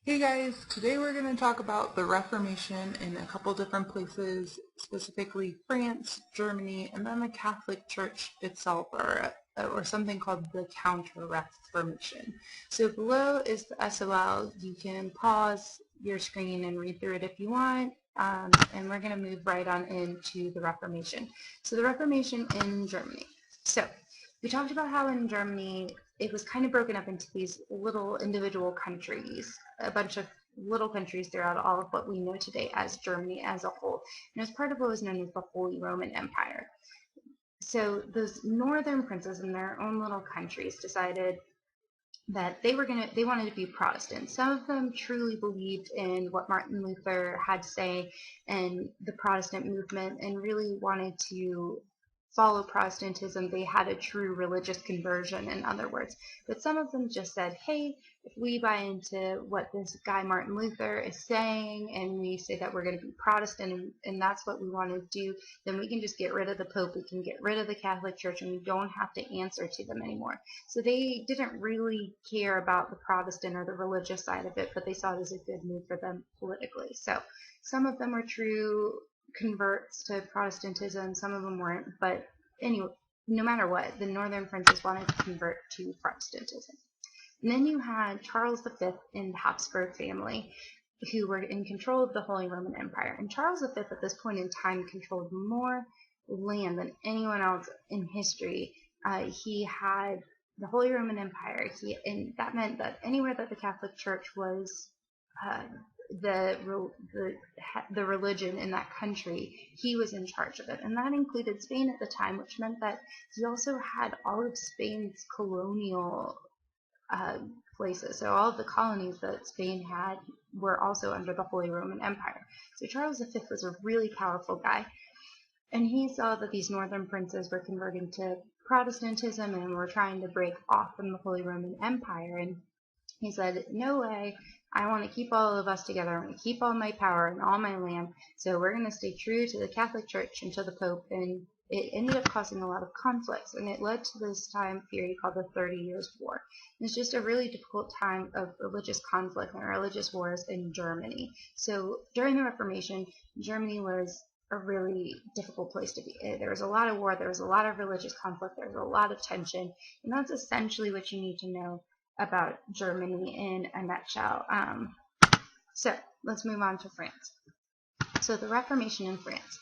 Hey guys, today we're going to talk about the Reformation in a couple different places, specifically France, Germany, and then the Catholic Church itself, or something called the Counter-Reformation. So below is the SOL. You can pause your screen and read through it if you want, and we're going to move right on into the Reformation. So the Reformation in Germany. So we talked about how in Germany it was kind of broken up into these little individual countries, a bunch of little countries throughout all of what we know today as Germany as a whole. And it was part of what was known as the Holy Roman Empire. So those northern princes in their own little countries decided that they wanted to be Protestant. Some of them truly believed in what Martin Luther had to say and the Protestant movement and really wanted to follow Protestantism. They had a true religious conversion, in other words. But some of them just said, hey, if we buy into what this guy Martin Luther is saying and we say that we're going to be Protestant and that's what we want to do, then we can just get rid of the Pope, we can get rid of the Catholic Church, and we don't have to answer to them anymore. So they didn't really care about the Protestant or the religious side of it, but they saw it as a good move for them politically. So some of them were true converts to Protestantism, some of them weren't, but anyway, no matter what, the northern princes wanted to convert to Protestantism. And then you had Charles V and the Habsburg family, who were in control of the Holy Roman Empire. And Charles V at this point in time controlled more land than anyone else in history. He had the Holy Roman Empire, and that meant that anywhere that the Catholic Church was uh, the, the religion in that country, he was in charge of it. And that included Spain at the time, which meant that he also had all of Spain's colonial uh, places. So all of the colonies that Spain had were also under the Holy Roman Empire. So Charles V was a really powerful guy. And he saw that these northern princes were converting to Protestantism and were trying to break off from the Holy Roman Empire. And he said, no way, I want to keep all of us together. I want to keep all my power and all my land. So we're going to stay true to the Catholic Church and to the Pope. And it ended up causing a lot of conflicts. And it led to this time period called the 30 Years' War. It's just a really difficult time of religious conflict and religious wars in Germany. So during the Reformation, Germany was a really difficult place to be. There was a lot of war, there was a lot of religious conflict, there was a lot of tension, and that's essentially what you need to know about Germany in a nutshell. So let's move on to France. So the Reformation in France.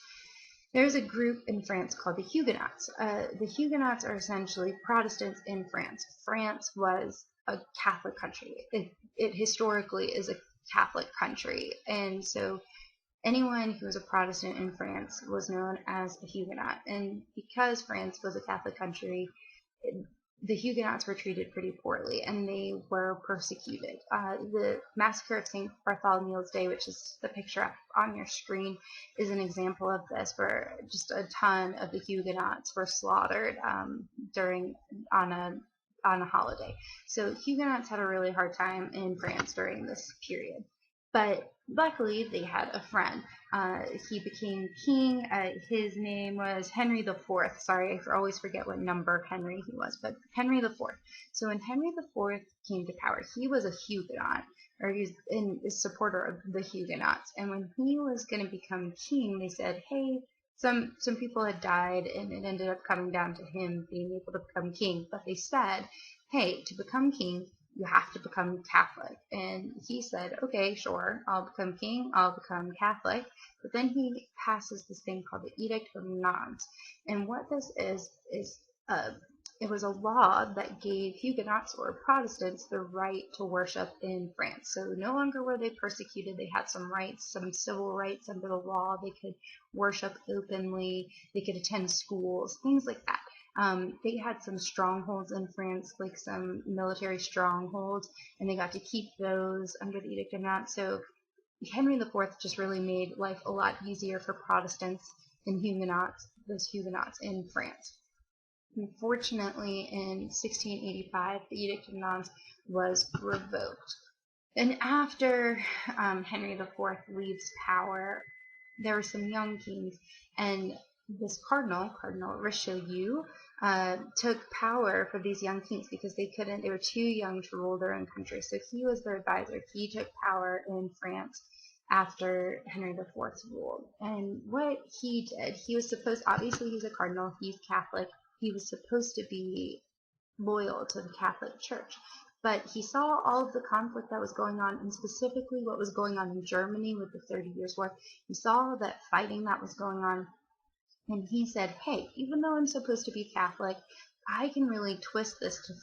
There's a group in France called the Huguenots. The Huguenots are essentially Protestants in France. France was a Catholic country. It historically is a Catholic country, and so anyone who was a Protestant in France was known as a Huguenot. And because France was a Catholic country, the Huguenots were treated pretty poorly and they were persecuted. The massacre of St. Bartholomew's Day, which is the picture up on your screen, is an example of this, where just a ton of the Huguenots were slaughtered on a holiday. So Huguenots had a really hard time in France during this period. But luckily, they had a friend. He became king. His name was Henry the Fourth. Sorry, I always forget what number Henry he was, but Henry the Fourth. So when Henry the Fourth came to power, he was a Huguenot, or he was a supporter of the Huguenots. And when he was going to become king, they said, hey, some people had died, and it ended up coming down to him being able to become king. But they said, hey, to become king, you have to become Catholic. And he said, okay, sure, I'll become king, I'll become Catholic. But then he passes this thing called the Edict of Nantes. And what this is it was a law that gave Huguenots or Protestants the right to worship in France. So no longer were they persecuted. They had some rights, some civil rights under the law. They could worship openly. They could attend schools, things like that. They had some strongholds in France, like some military strongholds, and they got to keep those under the Edict of Nantes. So Henry IV just really made life a lot easier for Protestants and Huguenots, those Huguenots in France. Unfortunately, in 1685, the Edict of Nantes was revoked. And after Henry IV leaves power, there were some young kings, and this Cardinal Richelieu, took power for these young kings because they were too young to rule their own country. So he was their advisor. He took power in France after Henry IV ruled. And what he did, he was supposed, obviously he's a cardinal, he's Catholic, he was supposed to be loyal to the Catholic Church. But he saw all of the conflict that was going on, and specifically what was going on in Germany with the 30 Years' War. He saw that fighting that was going on, and he said, hey, even though I'm supposed to be Catholic, I can really twist this to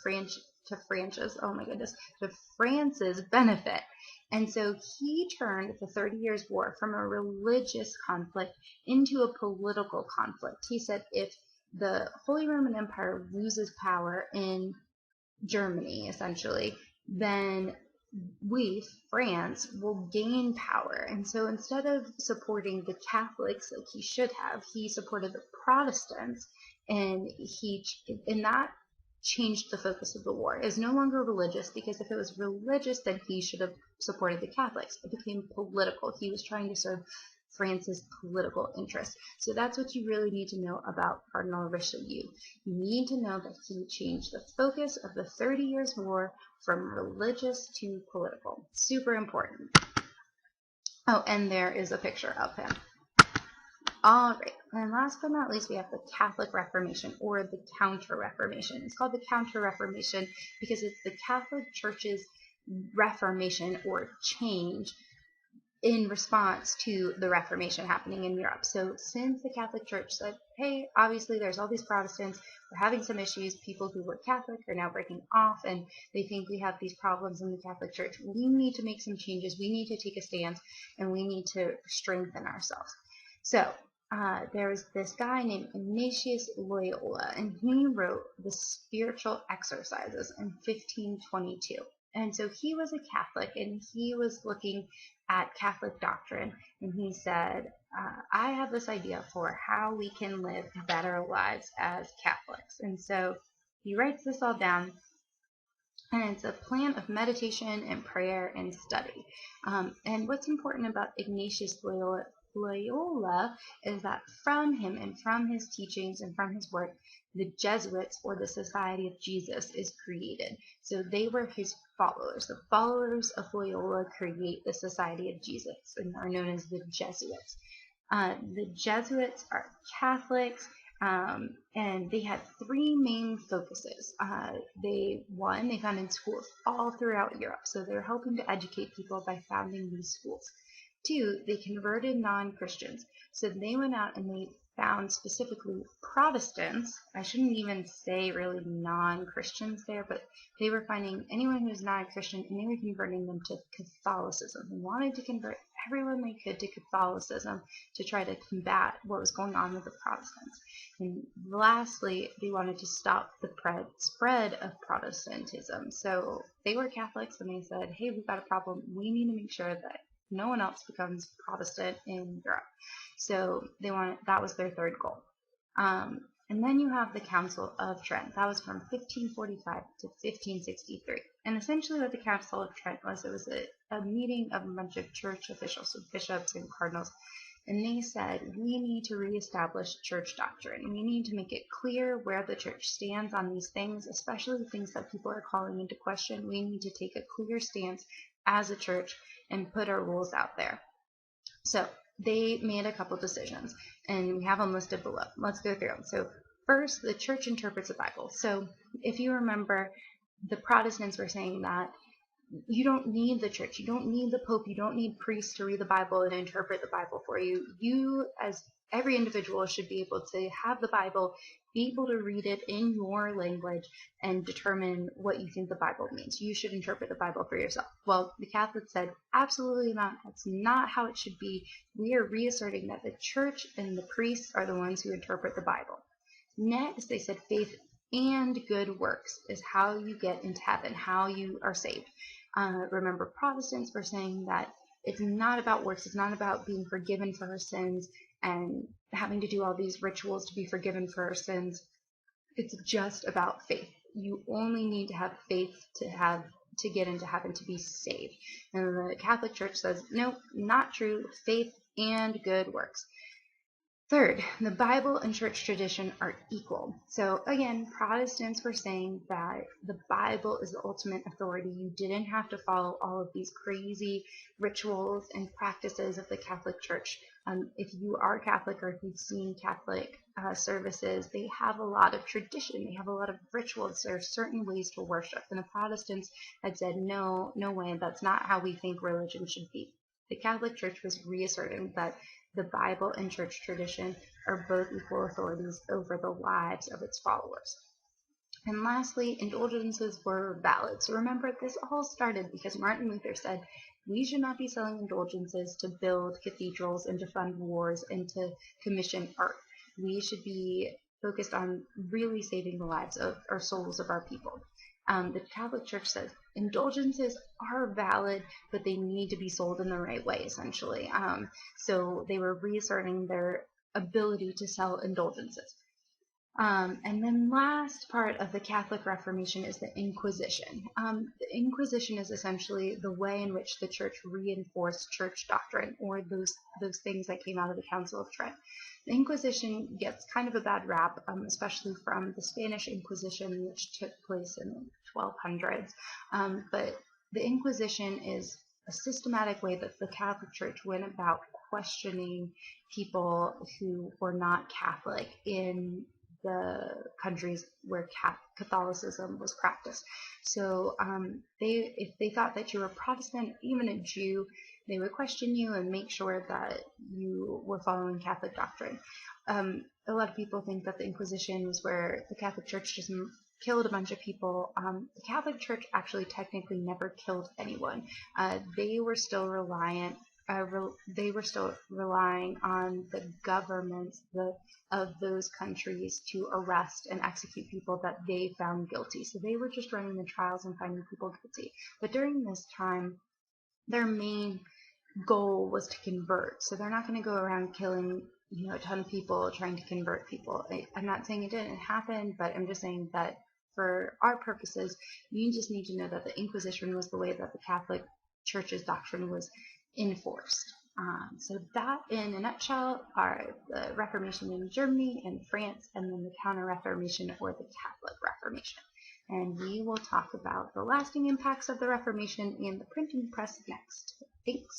France's benefit. And so he turned the 30 Years' War from a religious conflict into a political conflict. He said if the Holy Roman Empire loses power in Germany, essentially, then we, France, will gain power. And so instead of supporting the Catholics like he should have, he supported the Protestants, and that changed the focus of the war. It was no longer religious, because if it was religious, then he should have supported the Catholics. It became political. He was trying to serve France's political interest. So that's what you really need to know about Cardinal Richelieu. You need to know that he changed the focus of the 30 Years' War from religious to political. Super important. Oh, and there is a picture of him. All right, and last but not least, we have the Catholic Reformation, or the Counter-Reformation. It's called the Counter-Reformation because it's the Catholic Church's reformation or change in response to the Reformation happening in Europe. So since the Catholic Church said, hey, obviously there's all these Protestants, we're having some issues, people who were Catholic are now breaking off, and they think we have these problems in the Catholic Church, we need to make some changes, we need to take a stance, and we need to strengthen ourselves. So there was this guy named Ignatius Loyola, and he wrote the Spiritual Exercises in 1522. And so he was a Catholic, and he was looking at Catholic doctrine, and he said, I have this idea for how we can live better lives as Catholics. And so he writes this all down, and it's a plan of meditation and prayer and study. And what's important about Ignatius Loyola is that from him and from his teachings and from his work, the Jesuits, or the Society of Jesus, is created. So they were his followers. The followers of Loyola create the Society of Jesus and are known as the Jesuits. The Jesuits are Catholics, and they had three main focuses. They founded schools all throughout Europe, so they're helping to educate people by founding these schools. Two, they converted non-Christians. So they went out and they found specifically Protestants. I shouldn't even say really non-Christians there, but they were finding anyone who's not a Christian, and they were converting them to Catholicism. They wanted to convert everyone they could to Catholicism to try to combat what was going on with the Protestants. And lastly, they wanted to stop the spread of Protestantism. So they were Catholics, and they said, hey, we've got a problem. We need to make sure that no one else becomes Protestant in Europe. So that was their third goal. And then you have the Council of Trent. That was from 1545 to 1563. And essentially what the Council of Trent was, it was a meeting of a bunch of church officials, so bishops and cardinals, and they said, we need to reestablish church doctrine. We need to make it clear where the church stands on these things, especially the things that people are calling into question. We need to take a clear stance as a church and put our rules out there. So they made a couple decisions, and we have them listed below. Let's go through them. So first, the church interprets the Bible. So if you remember, the Protestants were saying that you don't need the church, you don't need the Pope, you don't need priests to read the Bible and interpret the Bible for you. You, as every individual, should be able to have the Bible, be able to read it in your language, and determine what you think the Bible means. You should interpret the Bible for yourself. Well, the Catholics said, absolutely not. That's not how it should be. We are reasserting that the church and the priests are the ones who interpret the Bible. Next, they said faith and good works is how you get into heaven, how you are saved. Remember, Protestants were saying that it's not about works, it's not about being forgiven for our sins and having to do all these rituals to be forgiven for our sins. It's just about faith. You only need to have faith to get into heaven, to be saved. And the Catholic Church says, no, not true. Faith and good works. Third, the Bible and church tradition are equal. So again, Protestants were saying that the Bible is the ultimate authority. You didn't have to follow all of these crazy rituals and practices of the Catholic Church. If you are Catholic or if you've seen Catholic services, they have a lot of tradition. They have a lot of rituals. There are certain ways to worship. And the Protestants had said, no, no way, that's not how we think religion should be. The Catholic Church was reasserting that the Bible and church tradition are both equal authorities over the lives of its followers. And lastly, indulgences were valid. So remember, this all started because Martin Luther said we should not be selling indulgences to build cathedrals and to fund wars and to commission art. We should be focused on really saving the lives of our souls of our people. The Catholic Church says indulgences are valid, but they need to be sold in the right way, essentially. So they were reasserting their ability to sell indulgences. And then last part of the Catholic Reformation is the Inquisition. The Inquisition is essentially the way in which the church reinforced church doctrine, or those things that came out of the Council of Trent. The Inquisition gets kind of a bad rap, especially from the Spanish Inquisition, which took place in the 1200s. But the Inquisition is a systematic way that the Catholic Church went about questioning people who were not Catholic in the countries where Catholicism was practiced. So if they thought that you were Protestant, even a Jew, they would question you and make sure that you were following Catholic doctrine. A lot of people think that the Inquisition was where the Catholic Church just killed a bunch of people. The Catholic Church actually technically never killed anyone. They were still relying on the governments of those countries to arrest and execute people that they found guilty. So they were just running the trials and finding people guilty. But during this time, their main goal was to convert. So they're not going to go around killing a ton of people trying to convert people. I'm not saying it didn't happen, but I'm just saying that for our purposes, you just need to know that the Inquisition was the way that the Catholic Church's doctrine was enforced. So that, in a nutshell, are the Reformation in Germany and France, and then the Counter-Reformation or the Catholic Reformation. And we will talk about the lasting impacts of the Reformation and the printing press next. Thanks.